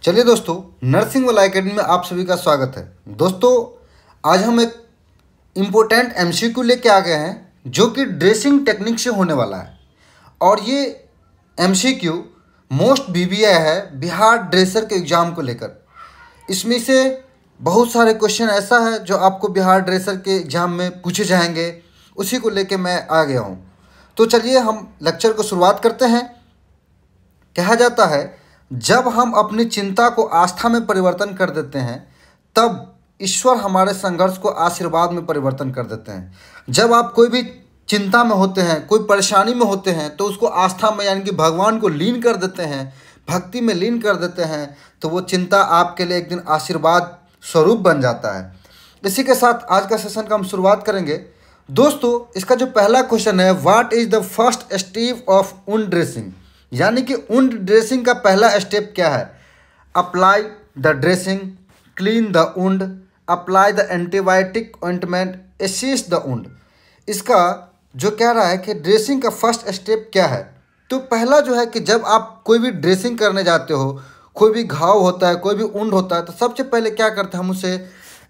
चलिए दोस्तों, नर्सिंग वाला एकेडमी में आप सभी का स्वागत है। दोस्तों, आज हम एक इम्पोर्टेंट एमसीक्यू लेके आ गए हैं जो कि ड्रेसिंग टेक्निक से होने वाला है। और ये एमसीक्यू मोस्ट बीबीआई है बिहार ड्रेसर के एग्ज़ाम को लेकर। इसमें से बहुत सारे क्वेश्चन ऐसा है जो आपको बिहार ड्रेसर के एग्ज़ाम में पूछे जाएंगे, उसी को लेके मैं आ गया हूँ। तो चलिए हम लेक्चर को शुरुआत करते हैं। कहा जाता है, जब हम अपनी चिंता को आस्था में परिवर्तन कर देते हैं तब ईश्वर हमारे संघर्ष को आशीर्वाद में परिवर्तन कर देते हैं। जब आप कोई भी चिंता में होते हैं, कोई परेशानी में होते हैं, तो उसको आस्था में यानी कि भगवान को लीन कर देते हैं, भक्ति में लीन कर देते हैं, तो वो चिंता आपके लिए एक दिन आशीर्वाद स्वरूप बन जाता है। इसी के साथ आज का सेशन का हम शुरुआत करेंगे। दोस्तों, इसका जो पहला क्वेश्चन है, what is the first step of wound dressing, यानी कि वुंड ड्रेसिंग का पहला स्टेप क्या है? Apply the dressing, clean the wound, apply the antibiotic ointment, assess the wound. इसका जो कह रहा है कि ड्रेसिंग का फर्स्ट स्टेप क्या है, तो पहला जो है कि जब आप कोई भी ड्रेसिंग करने जाते हो, कोई भी घाव होता है, कोई भी वुंड होता है, तो सबसे पहले क्या करते हैं हम उसे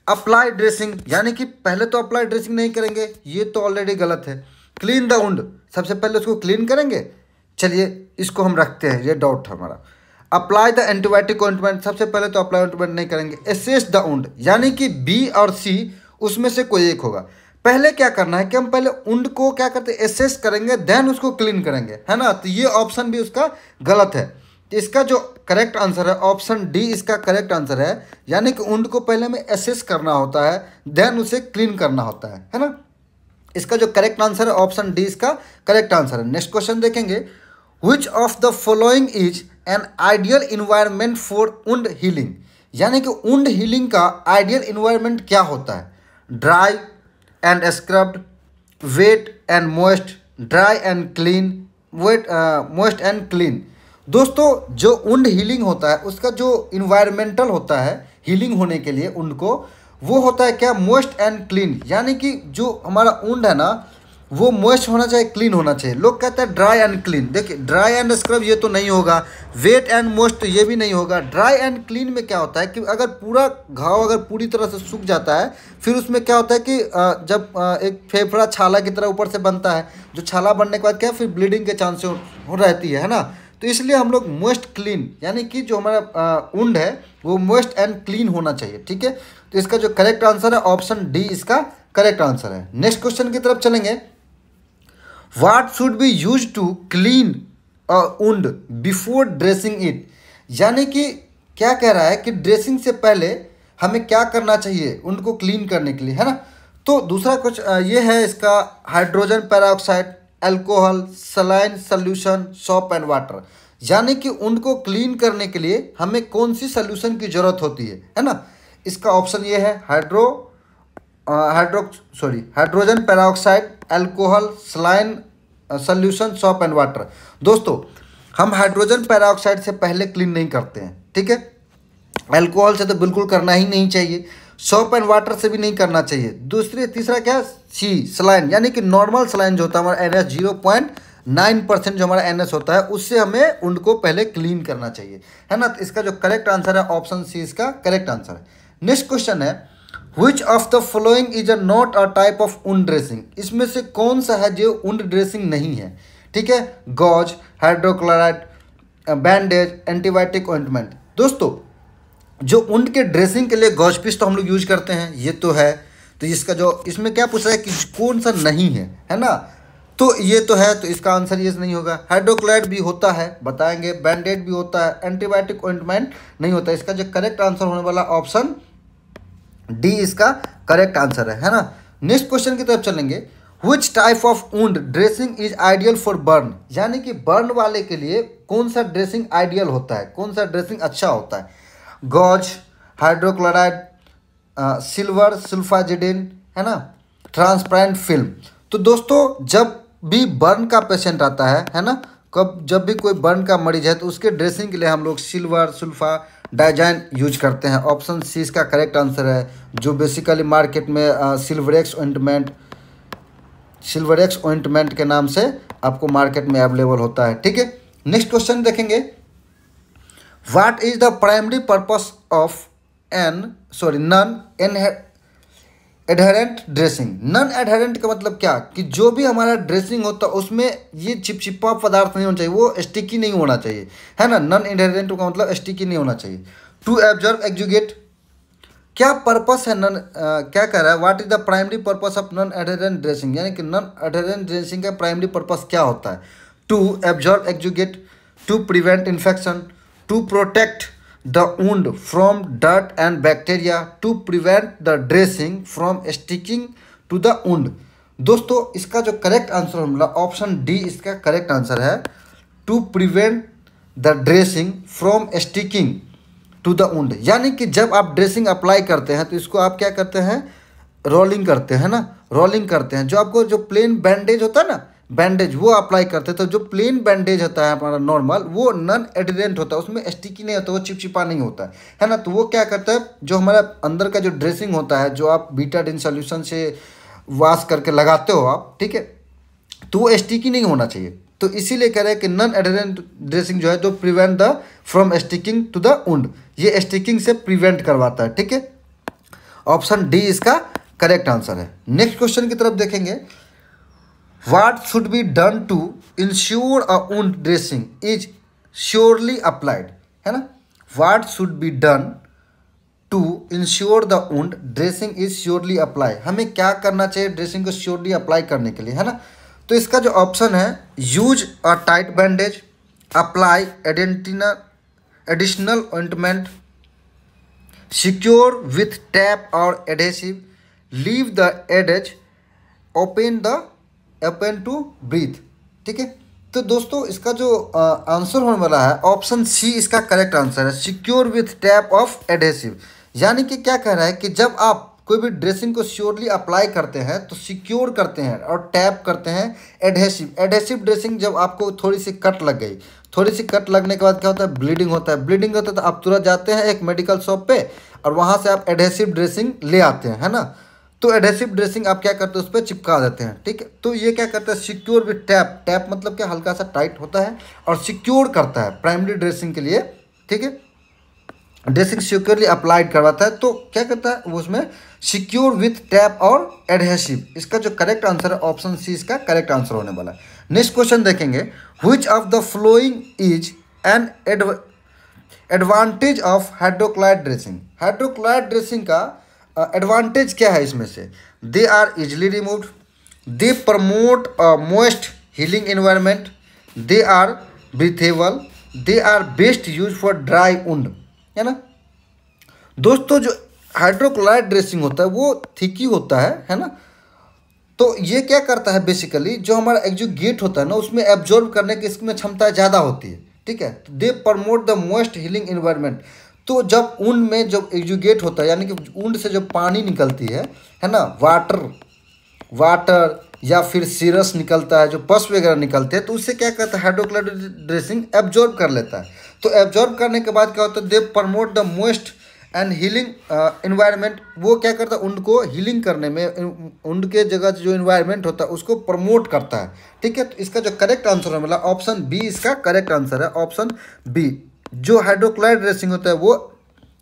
अप्लाई ड्रेसिंग, यानी कि पहले तो अप्लाई ड्रेसिंग नहीं करेंगे, ये तो ऑलरेडी गलत है। क्लीन द वुंड, सबसे पहले उसको क्लीन करेंगे। चलिए इसको हम रखते हैं, ये डाउट हमारा। अप्लाई द एंटीबायोटिक ऑइंटमेंट, सबसे पहले तो अप्लाई ऑइंटमेंट नहीं करेंगे। एसेस द वुंड, यानी कि बी और सी उसमें से कोई एक होगा। पहले क्या करना है कि हम पहले वुंड को क्या करते हैं, एसेस करेंगे, देन उसको क्लीन करेंगे, है ना। तो ये ऑप्शन भी उसका गलत है। तो इसका जो करेक्ट आंसर है ऑप्शन डी, इसका करेक्ट आंसर है। यानी कि वुंड को पहले हमें एसेस करना होता है, देन उसे क्लीन करना होता है ना। इसका जो करेक्ट आंसर है ऑप्शन डी, इसका करेक्ट आंसर है। नेक्स्ट क्वेश्चन देखेंगे, Which of the following is an ideal environment for wound healing, यानी कि wound healing का आइडियल इन्वायरमेंट क्या होता है? Dry and scrubbed, wet and moist, dry and clean, wet moist and clean. दोस्तों, जो wound healing होता है उसका जो इन्वायरमेंटल होता है हीलिंग होने के लिए wound को, वो होता है क्या? मॉइस्ट एंड क्लीन, यानी कि जो हमारा wound है ना वो मॉइस्ट होना चाहिए, क्लीन होना चाहिए। लोग कहते हैं ड्राई एंड क्लीन, देखिए ड्राई एंड स्क्रब ये तो नहीं होगा, वेट एंड मॉइस्ट तो ये भी नहीं होगा। ड्राई एंड क्लीन में क्या होता है कि अगर पूरा घाव अगर पूरी तरह से सूख जाता है, फिर उसमें क्या होता है कि जब एक फेफड़ा छाला की तरह ऊपर से बनता है, जो छाला बनने के बाद क्या फिर ब्लीडिंग के चांसेस हो रहती है ना। तो इसलिए हम लोग मॉइस्ट क्लीन, यानी कि जो हमारा वुंड है वो मॉइस्ट एंड क्लीन होना चाहिए, ठीक है। तो इसका जो करेक्ट आंसर है ऑप्शन डी, इसका करेक्ट आंसर है। नेक्स्ट क्वेश्चन की तरफ चलेंगे। What should be used to clean a wound before dressing it, यानी कि क्या कह रहा है कि ड्रेसिंग से पहले हमें क्या करना चाहिए वुंड को क्लीन करने के लिए, है ना। तो दूसरा कुछ ये है इसका, hydrogen peroxide, alcohol, saline solution, soap and water. यानी कि वुंड को क्लीन करने के लिए हमें कौन सी सॉल्यूशन की ज़रूरत होती है ना। इसका ऑप्शन ये है hydrogen peroxide, alcohol, saline solution, soap and water. दोस्तों, हम हाइड्रोजन पेरोक्साइड से पहले क्लीन नहीं करते हैं, ठीक है। अल्कोहल से तो बिल्कुल करना ही नहीं चाहिए, सोप एंड वाटर से भी नहीं करना चाहिए। तीसरा क्या, सी सलाइन, यानी कि नॉर्मल सलाइन जो होता है हमारा NS 0.9% जो हमारा NS होता है, उससे हमें वुंड को पहले क्लीन करना चाहिए, है ना। तो इसका जो करेक्ट आंसर है ऑप्शन सी, इसका करेक्ट आंसर है। नेक्स्ट क्वेश्चन है, Which of the following is a not a type of wound dressing, इसमें से कौन सा है जो वुंड ड्रेसिंग नहीं है, ठीक है। Gauze, hydrochloride, bandage, antibiotic ointment. दोस्तों, जो वुंड के ड्रेसिंग के लिए गॉज पीस तो हम लोग यूज करते हैं, ये तो है। तो इसका जो इसमें क्या पूछ रहा है कि कौन सा नहीं है ना। तो ये तो है, तो इसका आंसर ये नहीं होगा। हाइड्रोक्लोराइड भी होता है, बताएंगे। बैंडेज भी होता है, एंटीबायोटिक ऑइंटमेंट नहीं होता। इसका जो करेक्ट आंसर होने वाला ऑप्शन डी, इसका करेक्ट आंसर है ना। नेक्स्ट क्वेश्चन की तरफ चलेंगे। Which type of wound dressing is ideal for burn, यानी कि बर्न वाले के लिए कौन सा ड्रेसिंग आइडियल होता है, कौन सा ड्रेसिंग अच्छा होता है? गॉज, हाइड्रोक्लोराइड, सिल्वर सल्फाजिडिन, है ना, ट्रांसपेरेंट फिल्म। तो दोस्तों, जब भी बर्न का पेशेंट आता है ना, जब भी कोई बर्न का मरीज है, तो उसके ड्रेसिंग के लिए हम लोग सिल्वर सल्फा डाइजाइन यूज करते हैं। ऑप्शन सी इसका करेक्ट आंसर है, जो बेसिकली मार्केट में सिल्वरेक्स ऑइंटमेंट के नाम से आपको मार्केट में अवेलेबल होता है, ठीक है। नेक्स्ट क्वेश्चन देखेंगे। What is the primary purpose of non adherent dressing. Non adherent का मतलब क्या, कि जो भी हमारा ड्रेसिंग होता है उसमें ये चिपचिपा पदार्थ नहीं होना चाहिए, वो स्टिकी नहीं होना चाहिए, है ना। नॉन एडहेरेंट का मतलब स्टिकी नहीं होना चाहिए। टू एब्जॉर्ब एग्जूगेट, क्या पर्पस है नॉन, क्या कह रहा है, what is the primary purpose of non adherent dressing, यानी कि नॉन एडहेरेंट ड्रेसिंग का प्राइमरी पर्पस क्या होता है। To absorb exudate, to prevent infection, to protect the wound from dirt and bacteria, to prevent the dressing from sticking to the wound। दोस्तों इसका जो correct answer होगा ऑप्शन डी इसका correct answer है, to prevent the dressing from sticking to the wound। यानी कि जब आप ड्रेसिंग अप्लाई करते हैं तो इसको आप क्या करते हैं, रोलिंग करते हैं ना, रोलिंग करते हैं। जो आपको जो प्लेन बैंडेज होता है ना, बैंडेज वो अप्लाई करते हैं, तो जो प्लेन बैंडेज होता है हमारा नॉर्मल, वो नॉन एडहेरेंट होता है, उसमें स्टिकी नहीं होता, वो चिपचिपा नहीं होता है ना। तो वो क्या करता है, जो हमारा अंदर का जो ड्रेसिंग होता है, जो आप बीटाडिन सॉल्यूशन से वॉश करके लगाते हो आप, ठीक है, तो वो स्टिकी नहीं होना चाहिए। तो इसीलिए कह रहे हैं कि नॉन एडहेरेंट ड्रेसिंग जो है जो prevent the from sticking to the wound, ये स्टिकिंग से प्रिवेंट करवाता है, ठीक है। ऑप्शन डी इसका करेक्ट आंसर है। नेक्स्ट क्वेश्चन की तरफ देखेंगे, What should be done to ensure a wound dressing is surely applied, है ना। What should be done to ensure the wound dressing is surely applied, हमें क्या करना चाहिए ड्रेसिंग को श्योरली अप्लाई करने के लिए, है ना। तो इसका जो ऑप्शन है, use a tight bandage, apply additional ointment, secure with tape और adhesive, leave the edges open to breathe, ठीक है। तो दोस्तों इसका जो आंसर होने वाला है ऑप्शन सी इसका करेक्ट आंसर है, secure with tap of adhesive. यानी कि क्या कह रहा है कि जब आप कोई भी ड्रेसिंग को श्योरली अप्लाई करते हैं तो सिक्योर करते हैं और टैप करते हैं एडहेसिव। एडहेसिव ड्रेसिंग जब आपको थोड़ी सी कट लग गई, थोड़ी सी कट लगने के बाद क्या होता है, ब्लीडिंग होता है, ब्लीडिंग होता है तो आप तुरंत जाते हैं एक मेडिकल शॉप पे और वहाँ से आप एडहेसिव ड्रेसिंग ले आते हैं, है ना। तो एडहेसिव ड्रेसिंग आप क्या करते हैं, उस पर चिपका देते हैं, ठीक है। तो ये क्या करता है, सिक्योर विथ टैप, टैप मतलब क्या, हल्का सा टाइट होता है और सिक्योर करता है प्राइमरी ड्रेसिंग के लिए, ठीक है। ड्रेसिंग सिक्योरली अप्लाइड करवाता है, तो क्या करता है वो उसमें सिक्योर विथ टैप और एडहेसिव। इसका जो करेक्ट आंसर है ऑप्शन सी इसका करेक्ट आंसर होने वाला है। नेक्स्ट क्वेश्चन देखेंगे, which of the following is an advantage of hydrocolloid dressing. Hydrocolloid dressing का एडवांटेज क्या है इसमें से, they are easily removed, they promote a moist healing environment, they are breathable, they are best use for dry wound, है ना। दोस्तों जो hydrochloride dressing होता है वो थिक ही होता है ना। तो ये क्या करता है बेसिकली, जो हमारा एग्जूगेट होता है ना उसमें एब्जॉर्ब करने की इसमें क्षमता ज़्यादा होती है, ठीक है। They promote the moist healing environment, तो जब वुंड में जब एग्जूगेट होता है यानी कि वुंड से जब पानी निकलती है ना, वाटर या फिर सीरस निकलता है, जो पस वगैरह निकलते हैं, तो उससे क्या करता है हाइड्रोक्लोराइड ड्रेसिंग एब्जॉर्ब कर लेता है। तो एब्जॉर्ब करने के बाद क्या होता है, they promote the moist and healing environment, वो क्या करता है वुंड को हीलिंग करने में, वुंड के जगह जो इन्वायरमेंट होता है उसको प्रमोट करता है, ठीक है। तो इसका जो करेक्ट आंसर है मतलब ऑप्शन बी इसका करेक्ट आंसर है, ऑप्शन बी। जो हाइड्रोक्लोराइड ड्रेसिंग होता है वो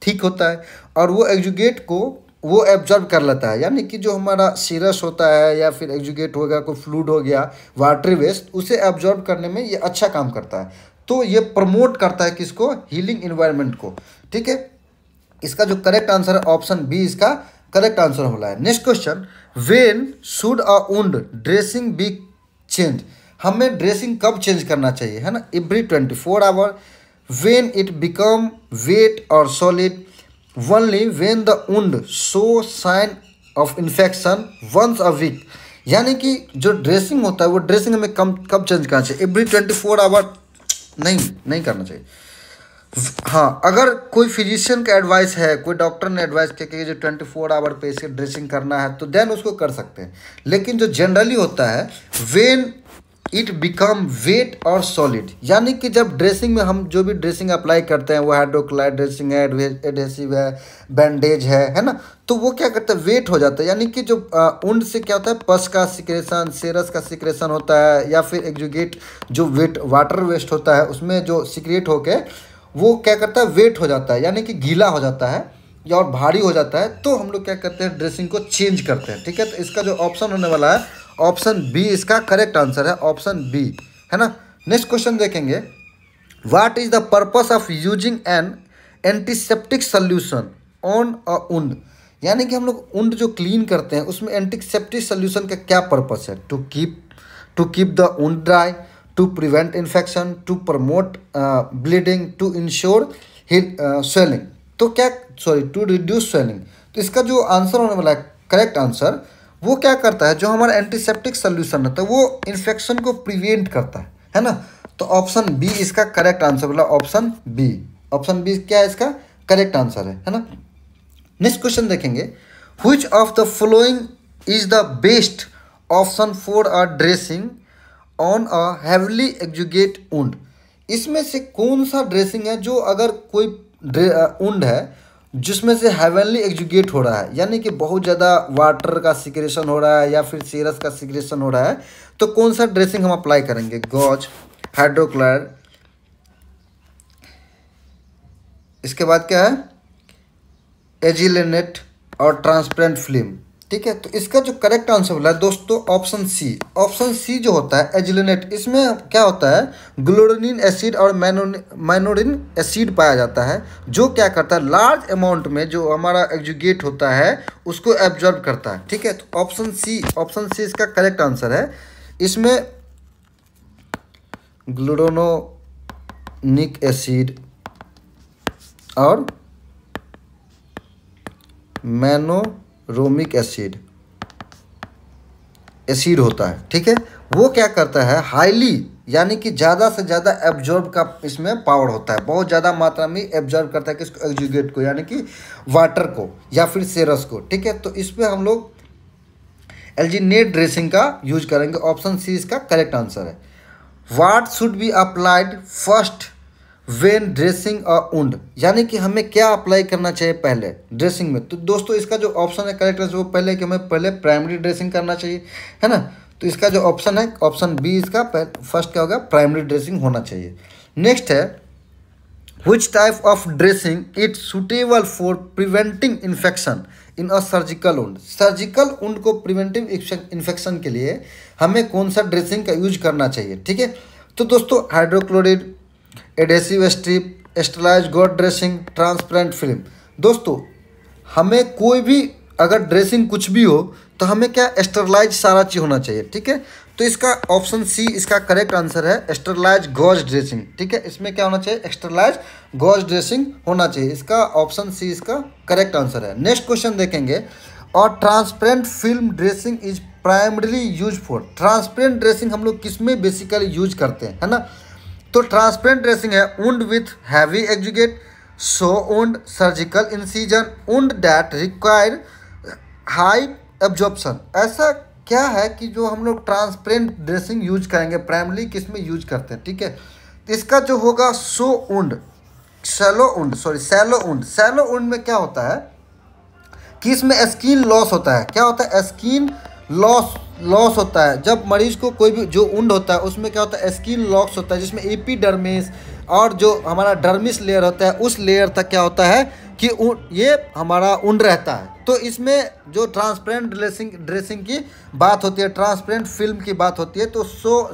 ठीक होता है और वो एग्जूगेट को वो एब्जॉर्ब कर लेता है, यानी कि जो हमारा सीरस होता है या फिर एग्जूगेट हो गया, कोई फ्लूइड हो गया, वाटरी वेस्ट, उसे एब्जॉर्ब करने में ये अच्छा काम करता है। तो ये प्रमोट करता है किसको, हीलिंग इन्वायरमेंट को, ठीक है। इसका जो करेक्ट आंसर है ऑप्शन बी इसका करेक्ट आंसर हो रहा है। Next question, when should a wound dressing be change, हमें ड्रेसिंग कब चेंज करना चाहिए, है ना, every 24 hour, when it become wet और solid, only when the wound show sign of infection, once a week. यानी कि जो ड्रेसिंग होता है वो ड्रेसिंग हमें कब चेंज करना चाहिए, एवरी 24 आवर नहीं करना चाहिए। हाँ, अगर कोई फिजिशियन का एडवाइस है, कोई डॉक्टर ने एडवाइस किया कि जो 24 आवर पे इसके ड्रेसिंग करना है तो देन उसको कर सकते हैं। लेकिन जो जनरली होता है व्हेन इट बिकम वेट और सॉलिड, यानी कि जब ड्रेसिंग में हम जो भी ड्रेसिंग अप्लाई करते हैं वो हाइड्रोक्लोराइड ड्रेसिंग है, एडहेसिव है, बैंडेज है ना, तो वो क्या करता है वेट हो जाता है। यानी कि जो वुंड से क्या होता है पस का सिक्रेशन, सेरस का सिक्रेशन होता है या फिर एग्जूगेट जो वेट वाटर वेस्ट होता है उसमें जो सिक्रेट होके वो क्या करता है, वेट हो जाता है, यानी कि गीला हो जाता है या और भारी हो जाता है, तो हम लोग क्या करते हैं, ड्रेसिंग को चेंज करते हैं। ठीक है, तो इसका जो ऑप्शन होने वाला है ऑप्शन बी इसका करेक्ट आंसर है, ऑप्शन बी, है ना। नेक्स्ट क्वेश्चन देखेंगे, what is the purpose of using N antiseptic solution on a wound, यानी कि हम लोग वुंड जो क्लीन करते हैं उसमें एंटीसेप्टिक सोल्यूशन का क्या पर्पस है, to keep the wound dry, to prevent infection, to promote bleeding, to ensure swelling, तो क्या, सॉरी, टू रिड्यूस स्वेलिंग। तो इसका जो आंसर होने वाला है करेक्ट आंसर, वो क्या करता है, जो हमारा एंटीसेप्टिक सोल्यूशन होता है वो इन्फेक्शन को प्रिवेंट करता है ना। तो ऑप्शन बी इसका करेक्ट आंसर बोला, ऑप्शन बी, ऑप्शन बी क्या है इसका करेक्ट आंसर है ना। नेक्स्ट क्वेश्चन देखेंगे, which of the following is the best option for a dressing on a heavily exudate wound, इसमें से कौन सा ड्रेसिंग है जो अगर कोई वुंड है जिसमें से हेवनली एक्जुगेट हो रहा है, यानी कि बहुत ज़्यादा वाटर का सिक्रेशन हो रहा है या फिर सीरस का सिक्रेशन हो रहा है, तो कौन सा ड्रेसिंग हम अप्लाई करेंगे, गॉज, हाइड्रोक्लोराइड, इसके बाद क्या है, एजिलेनेट और ट्रांसपेरेंट फिल्म। ठीक है, तो इसका जो करेक्ट आंसर बोला है दोस्तों ऑप्शन सी, ऑप्शन सी जो होता है एजिलेनेट, इसमें क्या होता है, ग्लोरिन एसिड और माइनोरिन एसिड पाया जाता है, जो क्या करता है, लार्ज अमाउंट में जो हमारा एक्जुगेट होता है उसको एब्जॉर्ब करता है। ठीक है, तो ऑप्शन सी इसका करेक्ट आंसर है। इसमें ग्लूरोनिक एसिड और मैनोरोमिक एसिड होता है। ठीक है, वो क्या करता है, हाईली, यानी कि ज़्यादा से ज़्यादा एब्जॉर्ब का इसमें पावर होता है, बहुत ज़्यादा मात्रा में एब्जॉर्ब करता है किसको, एक्जुगेट को, यानी कि वाटर को या फिर सेरस को। ठीक है, तो इस पर हम लोग एल्जिनेट ड्रेसिंग का यूज करेंगे, ऑप्शन सी इसका करेक्ट आंसर है। What should be applied first when dressing a wound, यानी कि हमें क्या अप्लाई करना चाहिए पहले ड्रेसिंग में, तो दोस्तों इसका जो ऑप्शन है करेक्ट आंसर वो पहले कि हमें पहले प्राइमरी ड्रेसिंग करना चाहिए, है ना। तो इसका जो ऑप्शन है ऑप्शन बी इसका फर्स्ट क्या होगा, प्राइमरी ड्रेसिंग होना चाहिए। नेक्स्ट है, which type of dressing it suitable for preventing infection in a surgical wound, surgical wound को प्रिवेंटिव इन्फेक्शन के लिए हमें कौन सा ड्रेसिंग का यूज करना चाहिए। ठीक है, तो दोस्तों hydrocolloid, adhesive strip, sterilize gauze dressing, transparent film. दोस्तों हमें कोई भी अगर ड्रेसिंग कुछ भी हो तो हमें क्या, स्टरलाइज सारा चीज़ होना चाहिए। ठीक है, तो इसका ऑप्शन सी इसका करेक्ट आंसर है, स्टरलाइज गॉज ड्रेसिंग। ठीक है, इसमें क्या होना चाहिए, स्टरलाइज गॉज ड्रेसिंग होना चाहिए, इसका ऑप्शन सी इसका करेक्ट आंसर है। नेक्स्ट क्वेश्चन देखेंगे, और transparent film dressing is primarily use for, transparent dressing हम लोग किसमें बेसिकली यूज करते हैं, है ना। तो ट्रांसपेरेंट ड्रेसिंग है wound with heavy exudate, so wound, surgical incision, wound that require high absorption. ऐसा क्या है कि जो हम लोग ट्रांसपेरेंट ड्रेसिंग यूज करेंगे, प्राइमरी किस में यूज करते हैं। ठीक है, इसका जो होगा सो वुंड, सैलो वुंड में क्या होता है कि इसमें स्किन लॉस होता है, क्या होता है, स्किन लॉस होता है। जब मरीज को कोई भी जो वुंड होता है उसमें क्या होता है, स्किन लॉस होता है, जिसमें एपिडर्मिस और जो हमारा डर्मिस लेयर होता है उस लेयर तक क्या होता है कि ये हमारा वुंड रहता है। तो इसमें जो ट्रांसपेरेंट ड्रेसिंग की बात होती है, ट्रांसपेरेंट फिल्म की बात होती है, तो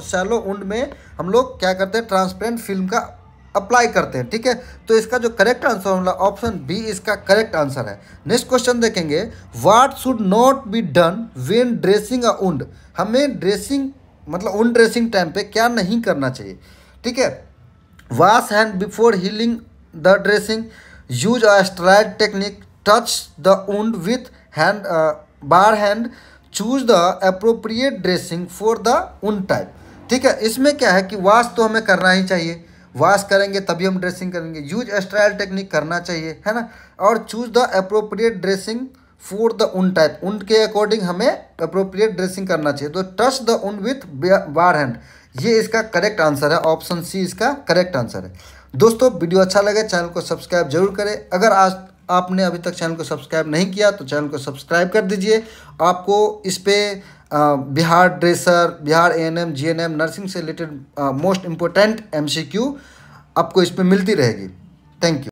शैलो वुंड में हम लोग क्या करते हैं, ट्रांसपेरेंट फिल्म का अप्लाई करते हैं। ठीक है, तो इसका जो करेक्ट आंसर होगा ऑप्शन बी इसका करेक्ट आंसर है। नेक्स्ट क्वेश्चन देखेंगे, what should not be done when dressing a wound, हमें ड्रेसिंग मतलब वुंड ड्रेसिंग टाइम पे क्या नहीं करना चाहिए। ठीक है, wash hand before healing the dressing, use a steroid technique, touch the wound with hand bar hand, choose the appropriate dressing for the wound type. ठीक है, इसमें क्या है कि वॉश तो हमें करना ही चाहिए, वॉश करेंगे तभी हम ड्रेसिंग करेंगे, यूज स्टेराइल टेक्निक करना चाहिए, है ना, और choose the appropriate dressing for the wound type, wound के अकॉर्डिंग हमें अप्रोप्रिएट ड्रेसिंग करना चाहिए। तो touch the wound with bar hand, ये इसका करेक्ट आंसर है, ऑप्शन सी इसका करेक्ट आंसर है। दोस्तों वीडियो अच्छा लगे चैनल को सब्सक्राइब जरूर करें, अगर आज आपने अभी तक चैनल को सब्सक्राइब नहीं किया तो चैनल को सब्सक्राइब कर दीजिए। आपको इस पर Bihar dresser, Bihar ANM, GNM, nursing से रिलेटेड मोस्ट इम्पोर्टेंट एमसीक्यू आपको इस पर मिलती रहेगी। Thank you.